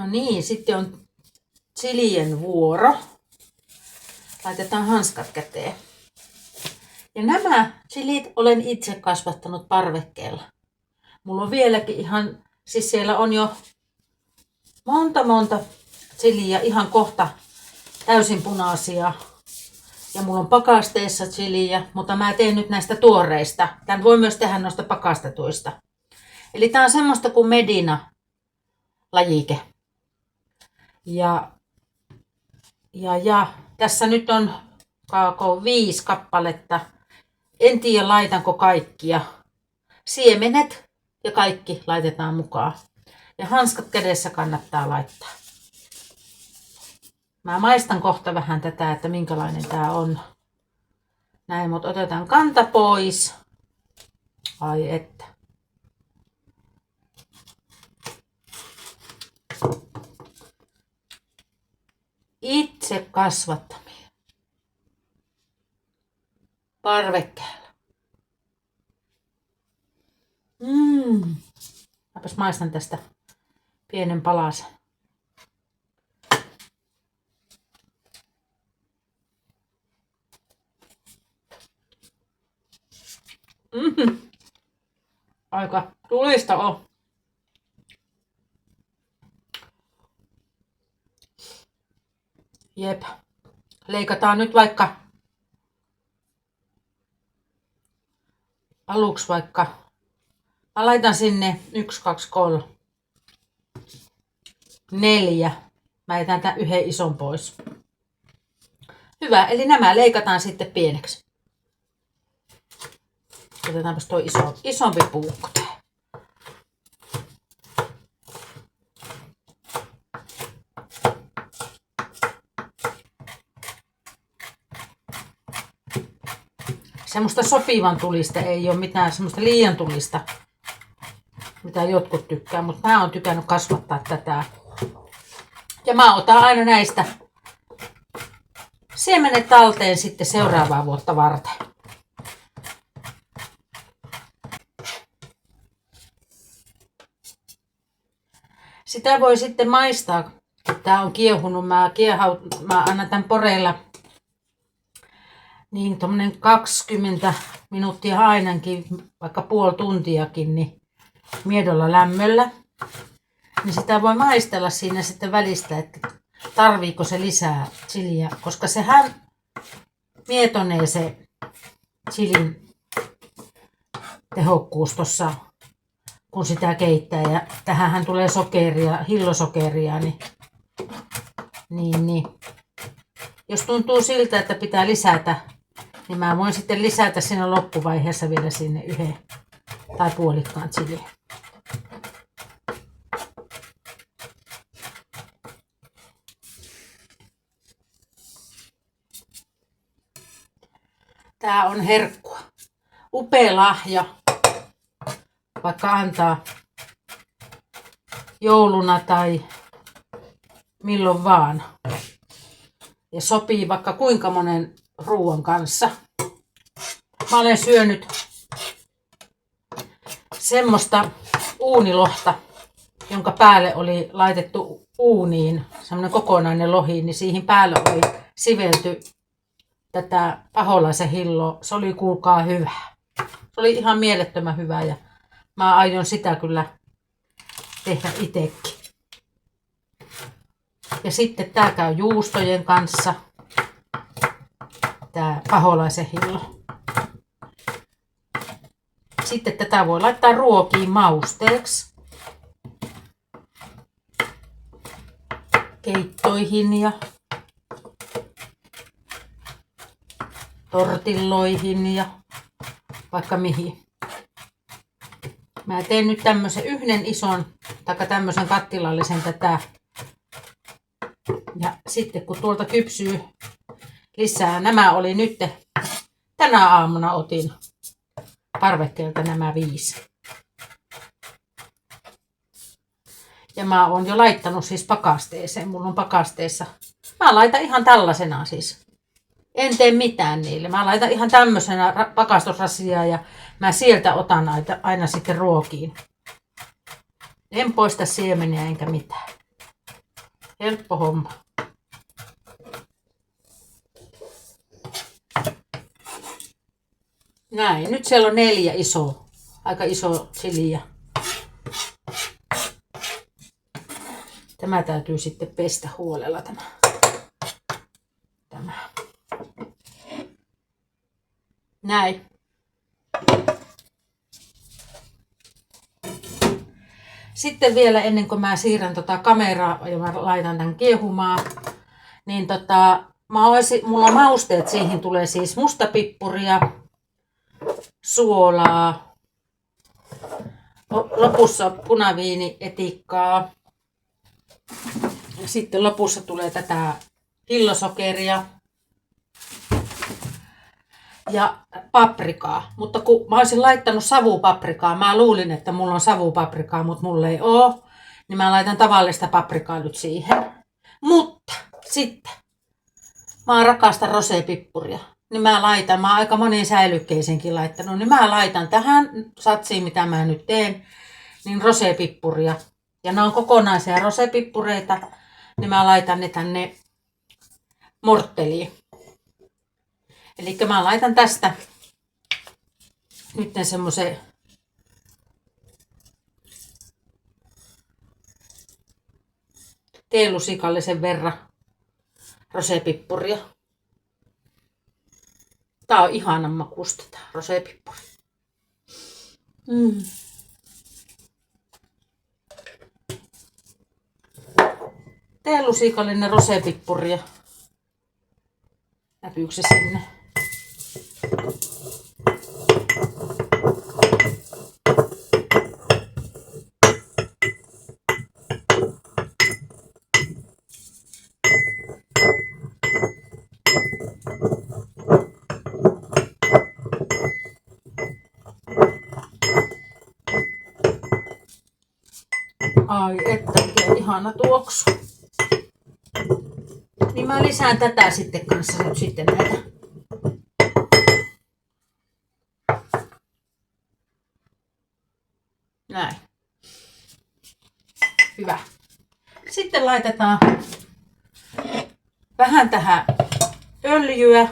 No niin, sitten on chilien vuoro. Laitetaan hanskat käteen. Ja nämä chilit olen itse kasvattanut parvekkeella. Mulla on vieläkin ihan, siis siellä on jo monta chiliä ihan kohta täysin punaisia. Ja mulla on pakasteessa chiliä, mutta mä teen nyt näistä tuoreista. Tän voi myös tehdä noista pakastetuista. Eli tää on semmoista kuin Medina lajike. Ja tässä nyt on 5 kappaletta. En tiedä laitanko kaikkia. Siemenet ja kaikki laitetaan mukaan. Ja hanskat kädessä kannattaa laittaa. Mä maistan kohta vähän tätä, että minkälainen tää on. Näin, mutta otetaan kanta pois. Ai että. Itse kasvattamia. Parvekkeella. Mäpäs maistan tästä pienen palasen. Aika tulista on. Jep. Leikataan nyt vaikka aluksi mä laitan sinne 1, 2, 3, 4. Mä jätän tämän yhden ison pois. Hyvä, eli nämä leikataan sitten pieneksi. Otetaanpas tuo isompi puukko tähän. Semmoista sopivan tulista ei ole mitään semmoista liian tulista, mitä jotkut tykkää, mutta mä oon tykännyt kasvattaa tätä. Ja mä otan aina näistä siemenet talteen sitten seuraavaa vuotta varten. Sitä voi sitten maistaa, kun tää on kiehunut. Mä annan tän poreilla niin tommonen 20 minuuttia ainakin, vaikka puoli tuntiakin, niin miedolla lämmöllä. Niin sitä voi maistella siinä sitten välistä, että tarviiko se lisää chiliä, koska sehän mietonee se chilin tehokkuus tossa, kun sitä keittää. Ja tähänhän tulee sokeria, hillosokeria, niin. Jos tuntuu siltä, että pitää lisätä, niin mä voin sitten lisätä siinä loppuvaiheessa vielä sinne 1 tai puolikkaan chiliä. Tää on herkkua. Upea lahja, vaikka antaa jouluna tai milloin vaan. Ja sopii vaikka kuinka monen ruoan kanssa. Mä olen syönyt semmoista uunilohta, jonka päälle oli laitettu uuniin, semmoinen kokonainen lohi, niin siihen päälle oli sivelty tätä paholaisen hilloa. Se oli kuulkaa hyvä. Se oli ihan mielettömän hyvä ja mä aion sitä kyllä tehdä itsekin. Ja sitten tää käy juustojen kanssa. Tää paholaisen hillo. Sitten tätä voi laittaa ruokiin mausteeksi. Keittoihin ja tortilloihin ja vaikka mihin. Mä teen nyt tämmösen yhden ison tai tämmösen kattilallisen tätä. Ja sitten kun tuolta kypsyy lisää, nämä oli nyt, tänä aamuna otin parvekkeelta nämä 5. Ja mä oon jo laittanut siis pakasteeseen, mulla on pakasteessa. Mä laitan ihan tällaisena siis. En tee mitään niille. Mä laitan ihan tämmöisenä pakastusrasiaa ja mä sieltä otan aina sitten ruokiin. En poista siemeniä enkä mitään. Helppo homma. Näin, nyt siellä on 4 aika iso chiliä. Tämä täytyy sitten pestä huolella tämä. Näin. Sitten vielä ennen kuin mä siirrän kameraa ja mä laitan tän kiehumaan, niin mulla on mausteet, siihen tulee siis mustapippuria, suolaa, lopussa punaviini, etikkaa. Ja sitten lopussa tulee tätä hillosokeria ja paprikaa. Mutta kun mä olisin laittanut savupaprikaa, mä luulin, että mulla on savupaprikaa, mutta mulla ei oo, niin mä laitan tavallista paprikaa nyt siihen. Mutta sitten mä rakastan rosépippuria. Niin mä oon aika moniin säilykkeisiinkin laittanut, niin mä laitan tähän satsiin, mitä mä nyt teen, niin rosépippuria. Ja ne on kokonaisia rosépippureita, niin mä laitan ne tänne mortteliin. Eli mä laitan tästä nyt semmoisen teelusikallisen verran rosépippuria. Tää on ihanan makusta tää rosépippuri. Teelusikallinen rosépippuria. Näkyykö se sinne? Ai että, mikä ihana tuoksu. Niin mä lisään tätä sitten kanssa nyt sitten näitä. Näin. Hyvä. Sitten laitetaan vähän tähän öljyä.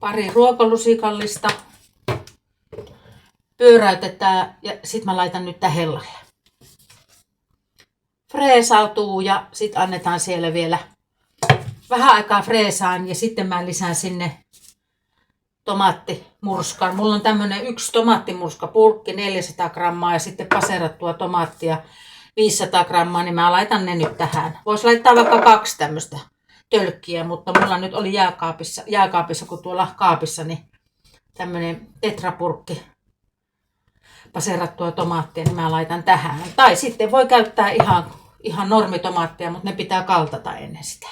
Pari ruokalusikallista. Pyöräytetään ja sit mä laitan nyt tän hellalle. Freesautuu ja sit annetaan siellä vielä vähän aikaa freesaan ja sitten mä lisään sinne tomaattimurskan. Mulla on tämmönen 1 tomaattimurskapurkki 400 grammaa ja sitten paserattua tomaattia 500 grammaa, niin mä laitan ne nyt tähän. Vois laittaa vaikka 2 tämmöstä tölkkiä, mutta mulla nyt oli jääkaapissa kun tuolla kaapissa, niin tämmönen tetrapurkki paserattua tomaattia, niin mä laitan tähän. Tai sitten voi käyttää ihan normitomaattia, mutta ne pitää kaltata ennen sitä.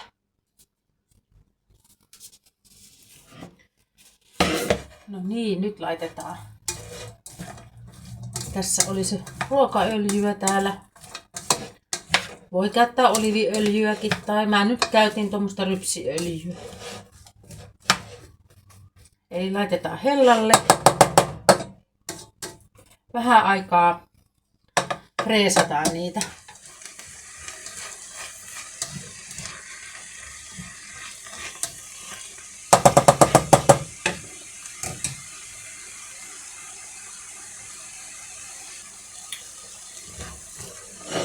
No niin, nyt laitetaan. Tässä oli se ruokaöljyä täällä. Voi käyttää oliiviöljyäkin tai mä nyt käytin tuommoista rypsiöljyä. Eli laitetaan hellalle. Vähän aikaa freesataan niitä.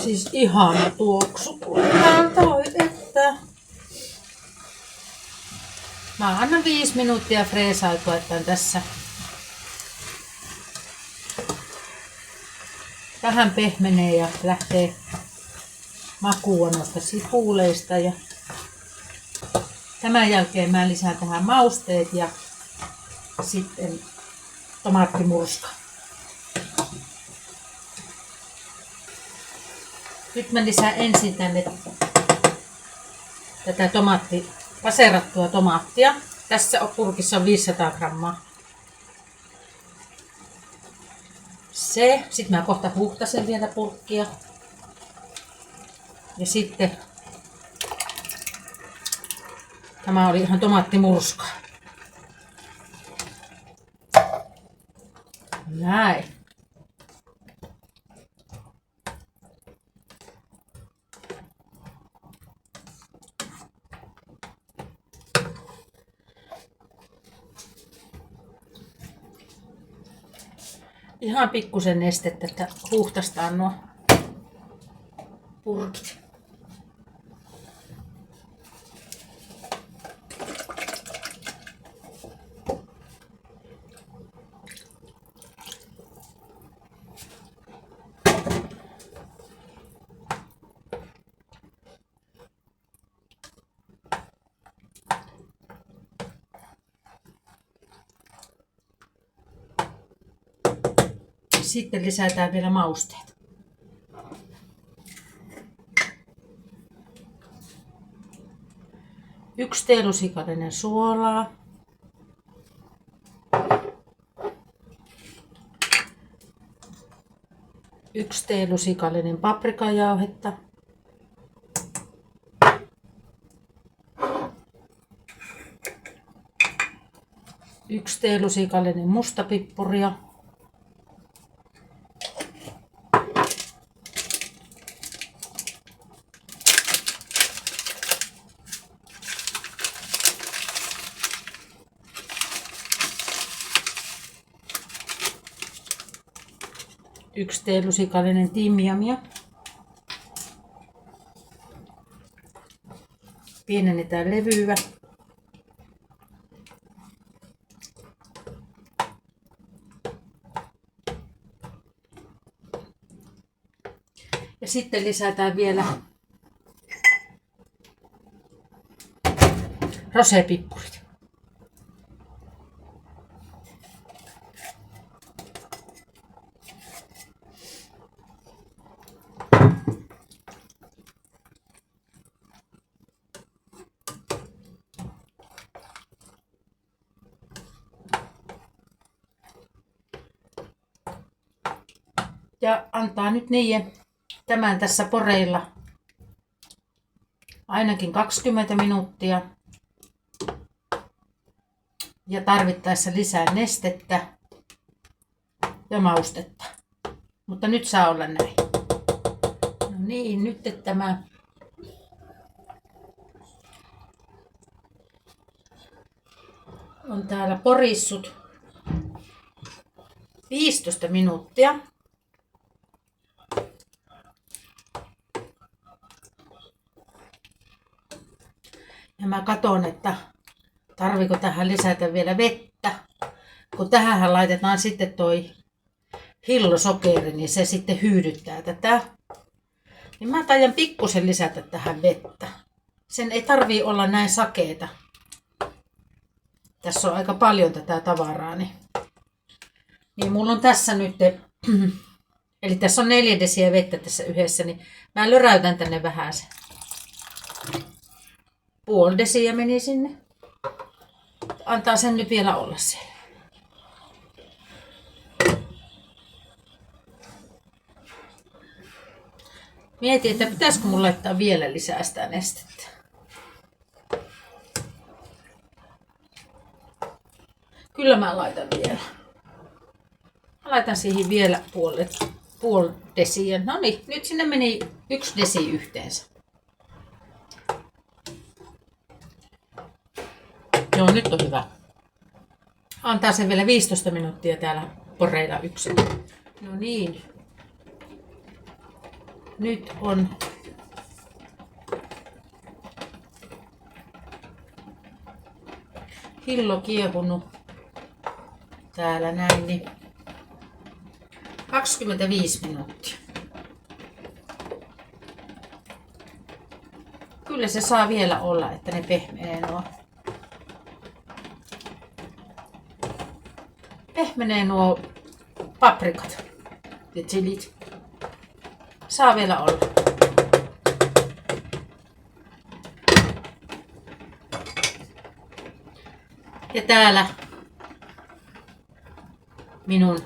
Siis ihana tuoksu. Että. Mä annan 5 minuuttia freesautua tämän tässä. Vähän pehmenee ja lähtee makua noista sipuleista. Ja tämän jälkeen mä lisään tähän mausteet ja sitten tomaattimurska. Nyt mä lisään ensin tänne tätä paserattua tomaattia. Tässä purkissa on 500 grammaa. Sitten mä kohta huuhtasen vielä purkkia. Ja sitten tämä oli ihan tomaattimurska. Näin. Ihan pikkusen nestettä, että huuhtastaan nuo purkit. Sitten lisätään vielä mausteet. Yksi teelusikallinen suolaa. Yksi teelusikallinen paprikajauhetta. Yksi teelusikallinen mustapippuria. Yksi teelusikallinen timjamia. Pienennetään levyä. Ja sitten lisätään vielä rosépippurit. Ja antaa nyt niiden tämän tässä poreilla ainakin 20 minuuttia. Ja tarvittaessa lisää nestettä ja maustetta. Mutta nyt saa olla näin. No niin, nyt tämä on täällä porissut 15 minuuttia. Ja mä katon, että tarviiko tähän lisätä vielä vettä. Kun tähän laitetaan sitten toi hillosokeri, niin se sitten hyydyttää tätä. Niin mä taidan pikkusen lisätä tähän vettä. Sen ei tarvii olla näin sakeeta. Tässä on aika paljon tätä tavaraa. Niin mulla on tässä nyt, eli tässä on 4 desiä vettä tässä yhdessä, niin mä löräytän tänne vähän sen. Puoli desiä meni sinne. Antaa sen nyt vielä olla siellä. Mietin, että pitäisikö mun laittaa vielä lisää sitä nestettä. Kyllä mä laitan vielä. Mä laitan siihen vielä puoli desiä. No niin, nyt sinne meni 1 desi yhteensä. Joo, nyt on hyvä. Antaa sen vielä 15 minuuttia täällä poreilla yksin. No niin. Nyt on hillo kiehunut täällä näin, niin 25 minuuttia. Kyllä se saa vielä olla, että ne pehmenee nuo paprikat ja chilit. Saa vielä olla. Ja täällä minun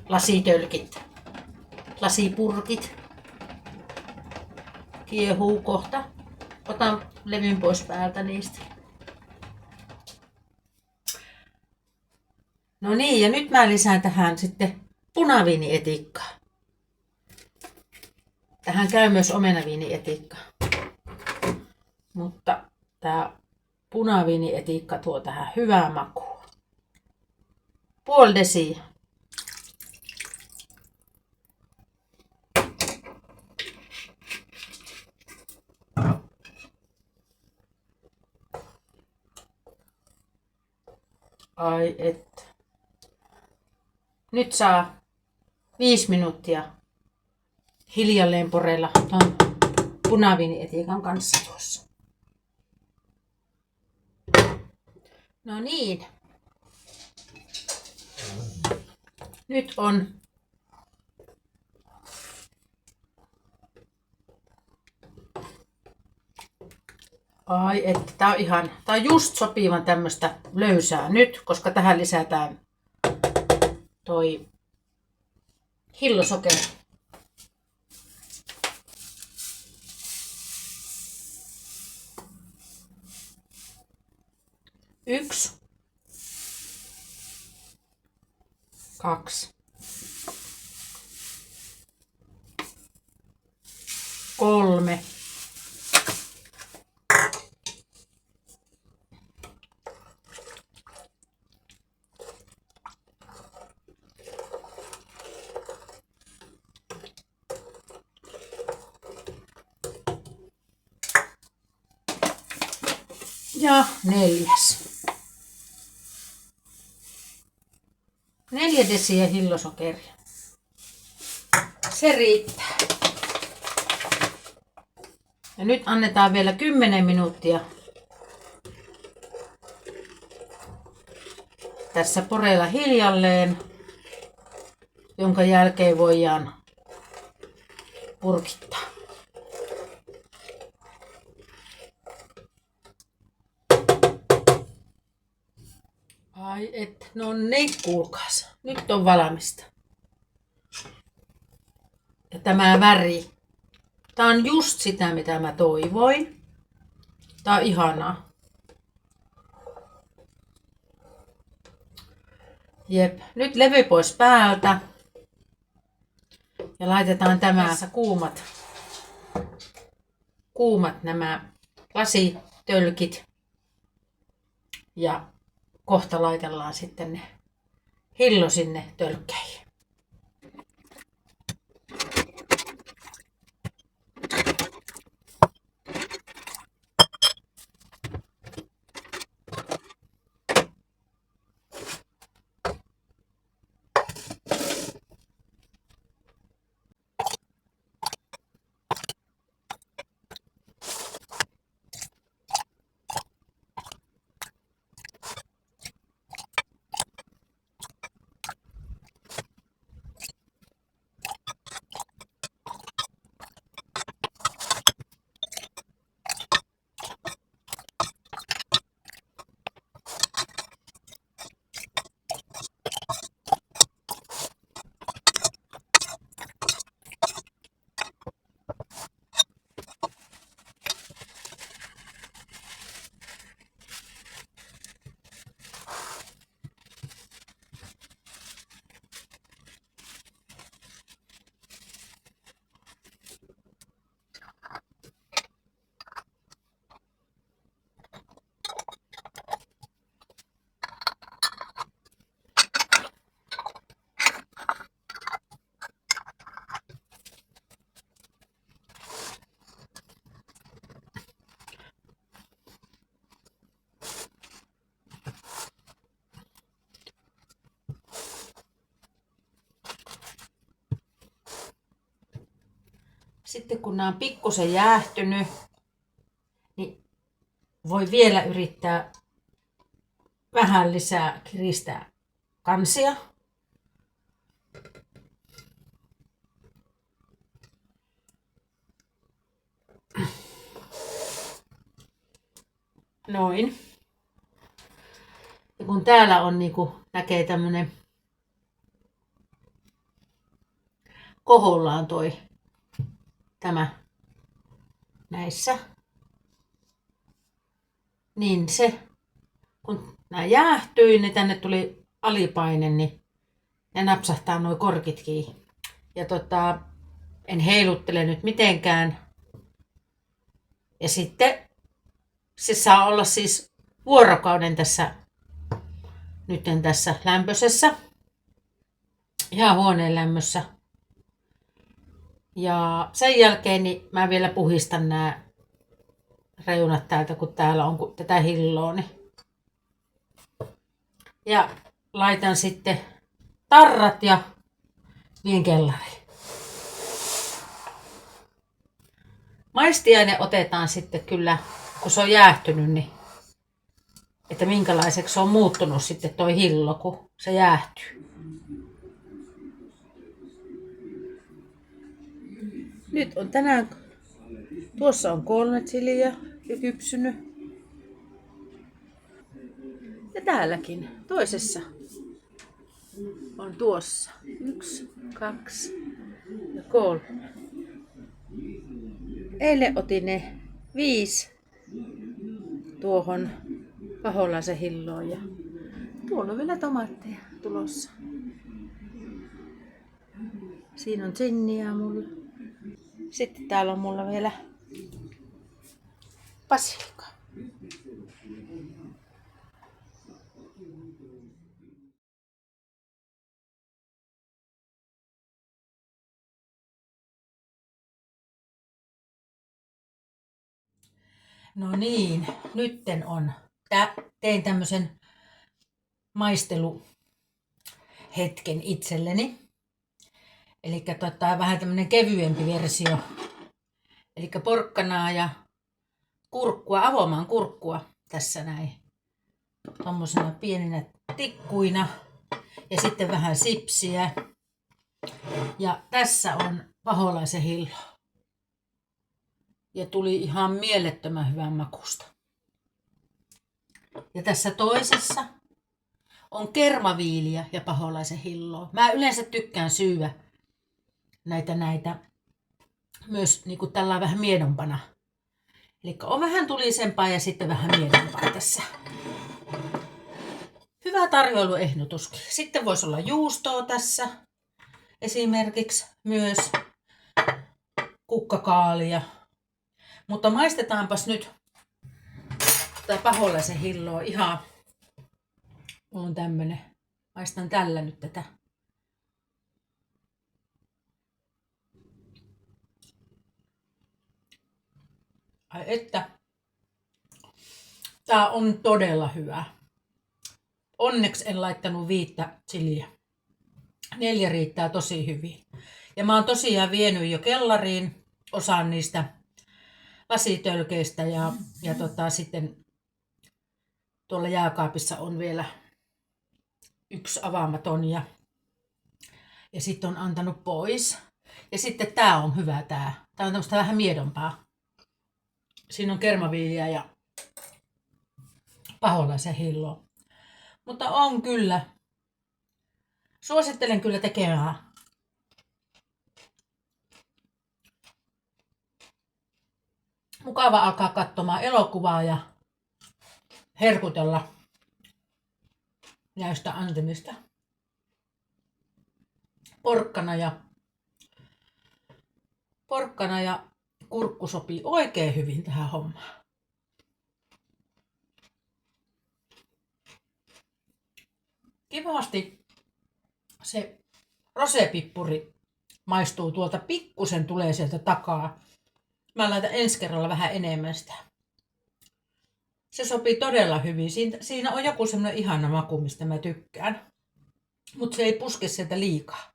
lasitölkit, lasipurkit kiehuu kohta. Otan levyn pois päältä niistä. No niin, ja nyt mä lisään tähän sitten punaviinietikkaa. Tähän käy myös omenaviinietikka. Mutta tää punaviinietikka tuo tähän hyvää makua. Puoli desiä. Ai että. Nyt saa 5 minuuttia hiljalleen poreilla ton punaviinietiikan kanssa tuossa. No niin. Nyt on ai että tää on just sopivan tämmöstä löysää nyt, koska tähän lisätään toi hillosokeri. Yksi. 2. 3. 4. 4 desiä hillosokeria. Se riittää. Ja nyt annetaan vielä 10 minuuttia tässä poreilla hiljalleen, jonka jälkeen voidaan purkittaa. Ai et, no niin, kuulkaas. Nyt on valmista. Ja tämä väri. Tää on just sitä, mitä mä toivoin. Tää on ihanaa. Jep, nyt levy pois päältä. Ja laitetaan tässä kuumat nämä lasitölkit. Ja kohta laitellaan sitten ne hillo sinne tölkkeihin. Sitten kun nämä on pikkusen jäähtynyt, niin voi vielä yrittää vähän lisää kiristää kansia. Noin. Ja kun täällä on näkee tämmönen kohollaan tämä näissä, niin se kun nämä jäähtyi, niin tänne tuli alipaine, niin ja napsahtaa nuo korkitkin. Ja en heiluttele nyt mitenkään. Ja sitten se saa olla siis vuorokauden tässä lämpöisessä. Ihan huoneen lämmössä. Ja sen jälkeen niin mä vielä puhistan nämä reunat täältä, kun täällä on tätä hilloa. Niin. Ja laitan sitten tarrat ja vien kellariin. Maistiaine otetaan sitten kyllä, kun se on jäähtynyt, niin että minkälaiseksi se on muuttunut sitten toi hillo, kun se jäähtyy. Nyt on tänään, tuossa on 3 chiliä jo kypsynyt. Ja täälläkin, toisessa on tuossa 1, 2 ja 3. Eilen otin ne 5 tuohon paholaisen hilloon ja tuolla on vielä tomaatteja tulossa. Siinä on ginniä mulla. Sitten täällä on mulla vielä basilikaa. No niin, nytten on. Tein tämmösen maisteluhetken itselleni. Eli vähän tämmönen kevyempi versio. Eli porkkanaa ja kurkkua, avomaan kurkkua tässä näin. Tommosena pieninä tikkuina. Ja sitten vähän sipsiä. Ja tässä on paholaisen hillo. Ja tuli ihan mielettömän hyvän makusta. Ja tässä toisessa on kermaviiliä ja paholaisen hilloa. Mä yleensä tykkään syyä näitä myös niinku tällä vähän miedompana. Eli on vähän tulisempaa ja sitten vähän miedompaa tässä. Hyvä tarjoiluehdotuskin. Sitten voisi olla juustoa tässä. Esimerkiksi myös kukkakaalia. Mutta maistetaanpas nyt tätä paholaisen hilloa ihan. Mulla on tämmönen. Maistan tällä nyt tätä. Ai että. Tää on todella hyvä. Onneksi en laittanut 5 chiliä. 4 riittää tosi hyvin. Ja mä oon tosiaan vienyt jo kellariin osan niistä lasitölkeistä ja sitten tuolla jääkaapissa on vielä 1 avaamaton ja sitten on antanut pois. Ja sitten tää on hyvä tää. Tää on tämmöistä vähän miedompaa. Siinä on kermaviiliä ja paholaisen hilloa. Mutta on kyllä. Suosittelen kyllä tekemään. Mukava alkaa katsomaan elokuvaa ja herkutella näistä antimista. Porkkana ja kurkku sopii oikein hyvin tähän hommaan. Kivasti se rosepippuri maistuu tuolta, pikkusen tulee sieltä takaa. Mä laitan ensi kerralla vähän enemmän sitä. Se sopii todella hyvin. Siinä on joku semmoinen ihana maku, mistä mä tykkään. Mutta se ei puske sieltä liikaa.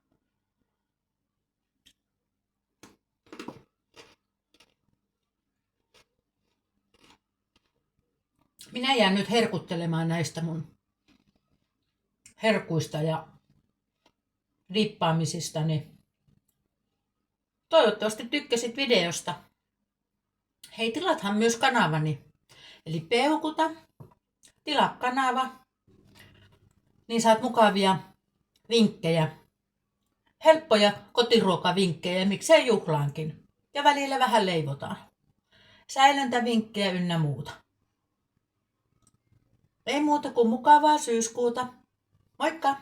Minä jään nyt herkuttelemaan näistä mun herkuista ja dippaamisistani. Toivottavasti tykkäsit videosta. Hei, tilathan myös kanavani. Eli peukuta, tilaa kanava, niin saat mukavia vinkkejä. Helppoja kotiruokavinkkejä, miksei juhlaankin. Ja välillä vähän leivotaan. Säilöntävinkkejä ynnä muuta. Ei muuta kuin mukavaa syyskuuta. Moikka!